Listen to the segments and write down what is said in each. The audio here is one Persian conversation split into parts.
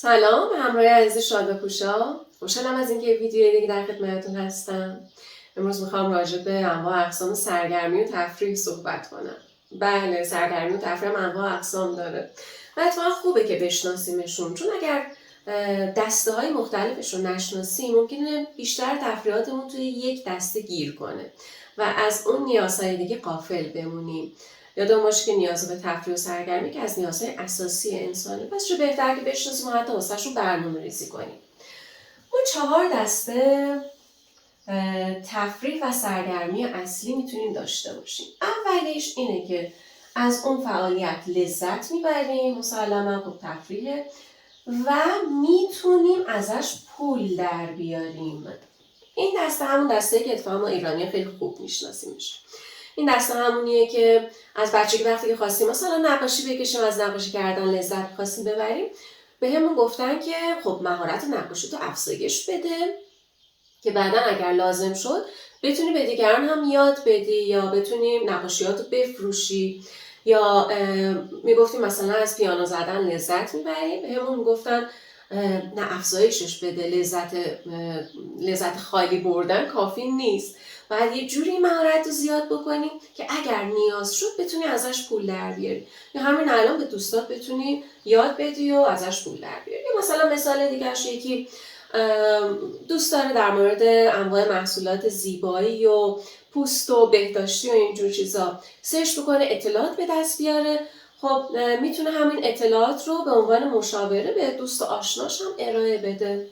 سلام، به همراه عزیز شادوپوشا. خوشحالم از اینکه ویدیوی دیگه در خدمتتون هستم. امروز میخوام راجع به انواع اقسام سرگرمی و تفریح صحبت کنم. بله، سرگرمی و تفریح هم انواع اقسام داره و اتفاقا خوبه که بشناسیمشون، چون اگر دسته های مختلفش رو نشناسیم ممکنه بیشتر تفریحاتمون توی یک دسته گیر کنه و از اون نیازهای دیگه غافل بمونیم. یادمون باشه که نیاز به تفریح و سرگرمی که از نیازهای اساسی انسانه، پس چه بهتر که بشناسیم و حتی واسه‌ش رو برنامه‌ریزی کنیم. ما 4 دسته تفریح و سرگرمی اصلی میتونیم داشته باشیم. اولیش اینه که از اون فعالیت لذت میبریم، مسلماً خب تفریحه، و میتونیم ازش پول در بیاریم. این دسته همون دسته که اتفاقا ما ایرانی خیلی خوب میشناسیمش. این دسته همونیه که از بچگی وقتی که خواستیم مثلا نقاشی بکشیم، از نقاشی کردن لذت خواستیم ببریم، به همون گفتن که خب مهارت نقاشی تو افزایش بده که بعدا اگر لازم شد بتونی به دیگران هم یاد بدی یا بتونی نقاشیاتو بفروشی، یا میگفتیم مثلا از پیانو زدن لذت میبریم، به همون میگفتن نه افزایشش بده، لذت خالی بردن کافی نیست، باید یه جوری مهارت رو زیاد بکنیم که اگر نیاز شد بتونی ازش پول در بیاری، یا همین الان به دوستات بتونی یاد بدی و ازش پول در بیاری. یا مثلا مثال دیگرش یکی دوست داره در مورد انواع محصولات زیبایی و پوست و بهداشتی و اینجور چیزا سرچ بکنه، اطلاعات به دست بیاره، خب میتونه همین اطلاعات رو به عنوان مشاوره به دوست و آشناش هم ارائه بده.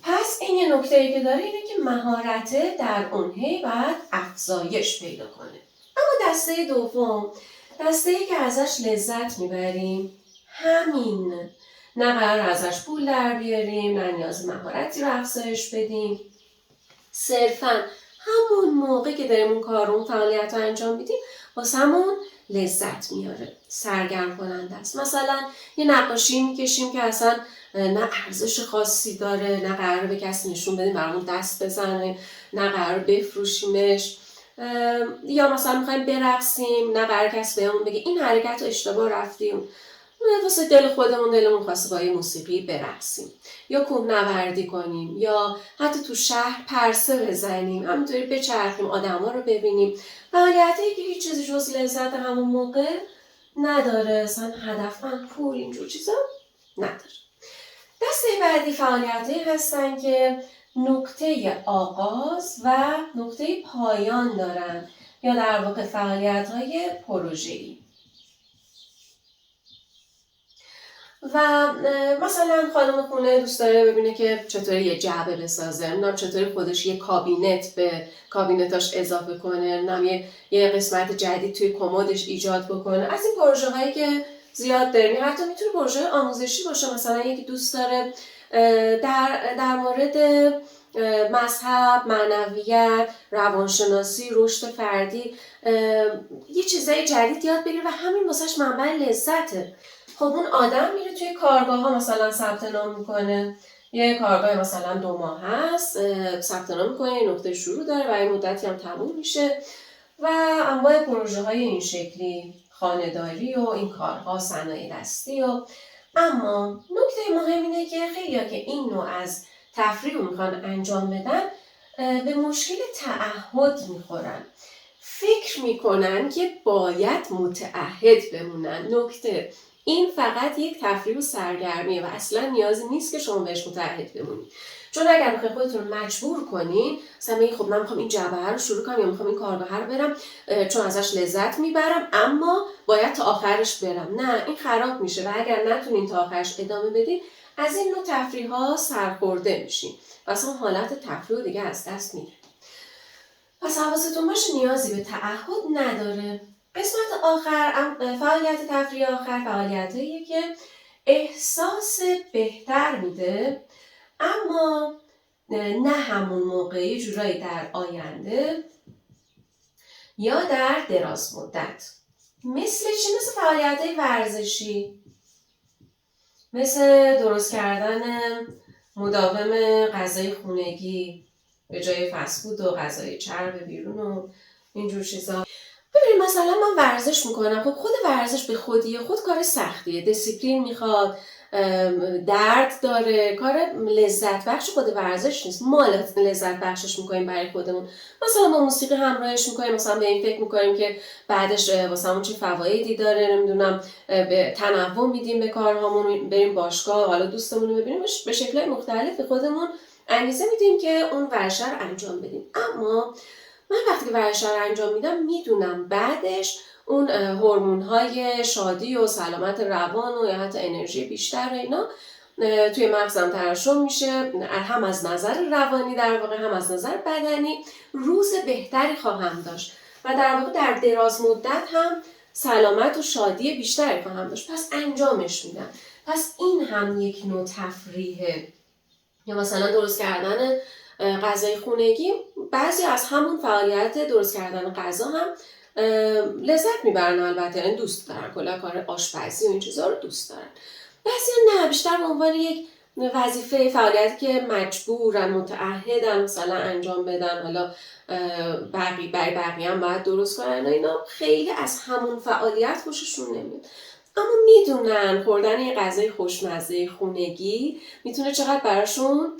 پس این یه نکته‌ای که داره اینه که مهارت در اون باید افزایش پیدا کنه. اما دسته دوم، دسته‌ای که ازش لذت میبریم، همین، نه قرار ازش پول در بیاریم، نه نیاز مهارتی رو افزایش بدیم، صرفاً همون موقع که داریم اون کار رو، اون فعالیت رو انجام میدیم، واسمون لذت میاره، سرگرم کننده است. مثلا یه نقاشی میکشیم که اصلا نه ارزش خاصی داره، نه قرار به کسی نشون بدیم برامون دست بزنه، نه قرار بفروشیمش، یا مثلا میخوایم برقصیم، نه قرار کسی بهمون بگه این حرکت رو اشتباه رفتیم، واسه دلمون خواسته با یه موسیقی برقصیم، یا کوهنوردی کنیم، یا حتی تو شهر پرسه بزنیم، همینطوری بچرخیم، آدما رو ببینیم، فعالیتی که هیچ چیزی جز لذت همون موقع نداره، اصلا هدفمند پول اینجور چیزا نداره. دسته بعدی فعالیتی هستن که نقطه آغاز و نقطه پایان دارن، یا در واقع فعالیت‌های پروژه‌ای. و مثلا خانم خونه دوست داره ببینه که چطوری یه جعبه بسازه، نمیدونم چطوری خودش یه کابینت به کابینتاش اضافه کنه، نمیدونم یه قسمت جدید توی کمدش ایجاد بکنه. از این پروژه هایی که زیاد داریم، حتی میتونه پروژه آموزشی باشه. مثلا یکی دوست داره در مورد مذهب، معنویت، روانشناسی، رشد فردی یه چیزای جدید یاد بگیره و همین واسش منبع لذته. خب اون آدم میره توی کارگاه ها مثلا ثبت نام میکنه، یه کارگاه مثلا 2 ماه هست، ثبت نام میکنه، یه نقطه شروع داره و این مدتی هم تموم میشه و انواع پروژه های این شکلی، خانه‌داری و این کارها، صنایع دستی. و اما نکته مهم اینه که خیلی‌ها که این نوع از تفریح رو میخوان انجام بدن به مشکل تعهد میخورن، فکر میکنن که باید متعهد بمونن. نکته این فقط یک تفریح و سرگرمیه و اصلا نیازی نیست که شما بهش متعهد بمونید، چون اگر بخواید خودتون رو مجبور کنین، مثلا بگید خب من میخوام این جعبه رو شروع کنم یا میخوام این کارگاه رو برم چون ازش لذت میبرم اما باید تا آخرش برم، نه، این خراب میشه و اگر نتونین تا آخرش ادامه بدین از این نوع تفریح ها سرخورده میشین و اصلا حالت تفریح دیگه از دست میره. پس حواستون باشه نیازی به تعهد نداره. قسمت آخر، فعالیت تفریح آخر، فعالیتیه که احساس بهتر میده اما نه همون موقع، یه جورایی در آینده یا در دراز مدت. مثل چی؟ مثل فعالیت‌های ورزشی، مثل درست کردن مداوم غذای خونگی به جای فسفود و غذای چرب بیرون و اینجور چیزا. ببینید مثلا من ورزش میکنم، خب خود ورزش به خودی خود کار سختیه، دیسیپلین میخواد، درد داره، کار لذت بخش خود ورزش نیست. ما لذت بخشش میکنیم برای خودمون. مثلا با موسیقی همراهش میکنیم، مثلا به این فکر میکنیم که بعدش واسمون چه فوایدی داره، نمیدونم به تنوع میدیم به کارهامون، بریم باشگاه، حالا دوستمون رو ببینیم، به شکل‌های مختلف به خودمون انگیزه میدیم که اون ورزش رو انجام بدیم. اما من وقتی که ورزش رو انجام میدم میدونم بعدش اون هورمون‌های شادی و سلامت روان و یا حتی انرژی بیشتر و اینا توی مغزم ترشح میشه، هم از نظر روانی در واقع هم از نظر بدنی روز بهتری خواهم داشت و در واقع در دراز مدت هم سلامت و شادی بیشتری خواهم داشت. پس انجامش میدم. پس این هم یک نوع تفریحه. یا مثلا درست کردن غذای خونگی، بعضی از همون فعالیت درست کردن غذا هم لذت میبرن، البته یعنی دوست دارن، کلا کار آشپزی و این چیزا رو دوست دارن. بعضی نه، بیشتر به عنوان یک وظیفه، فعالیتی که مجبورن، متعهدن مثلا انجام بدن، حالا برای بقیه هم باید درست کنن و اینا، خیلی از همون فعالیت خوششون نمیاد. اما میدونن خوردن یه غذای خوشمزه خونگی میتونه چقدر براشون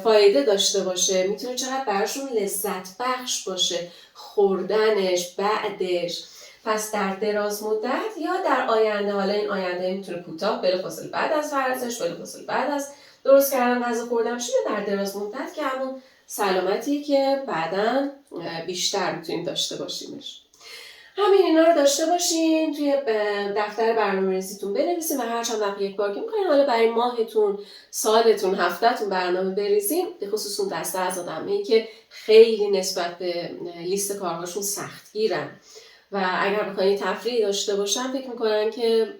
فایده داشته باشه، میتونه چقدر براشون لذت بخش باشه خوردنش بعدش. پس در دراز مدت یا در آینده، حالا این آینده میتونه کوتاه، بلافاصله بعد از ورزش، بلافاصله بعد از درست کردن غذا خوردن بشه، یا در دراز مدت که همون سلامتی که بعداً بیشتر میتونیم داشته باشیمش. همین اینا رو داشته باشین، توی دفتر برنامه‌ریزیتون بنویسین و هر چند وقت یک بار که می‌خواین حالا برای ماهتون، سالتون، هفته‌تون برنامه بریزین، به خصوص اون دسته از آدمایی که خیلی نسبت به لیست کارهاشون سختگیرن و اگر بخواین تفریحی داشته باشن فکر میکنن که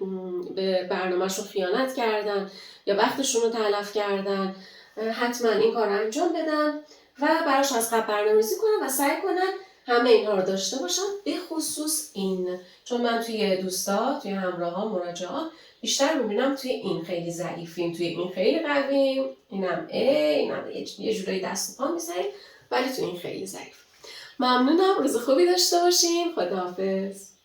به برنامه‌شون خیانت کردن یا وقتشون رو تلف کردن، حتما این کار رو انجام بدن و براش از قبل برنامه‌ریزی کنن و سعی کنن همه اینها رو داشته باشن، به خصوص این. چون من توی دوستا، توی همراها، مراجعات بیشتر میبینم توی این خیلی ضعیفین، توی این خیلی قویم، اینم یه جورایی دست و پا میزنیم، ولی توی این خیلی ضعیف. ممنونم، روز خوبی داشته باشین. خداحافظ.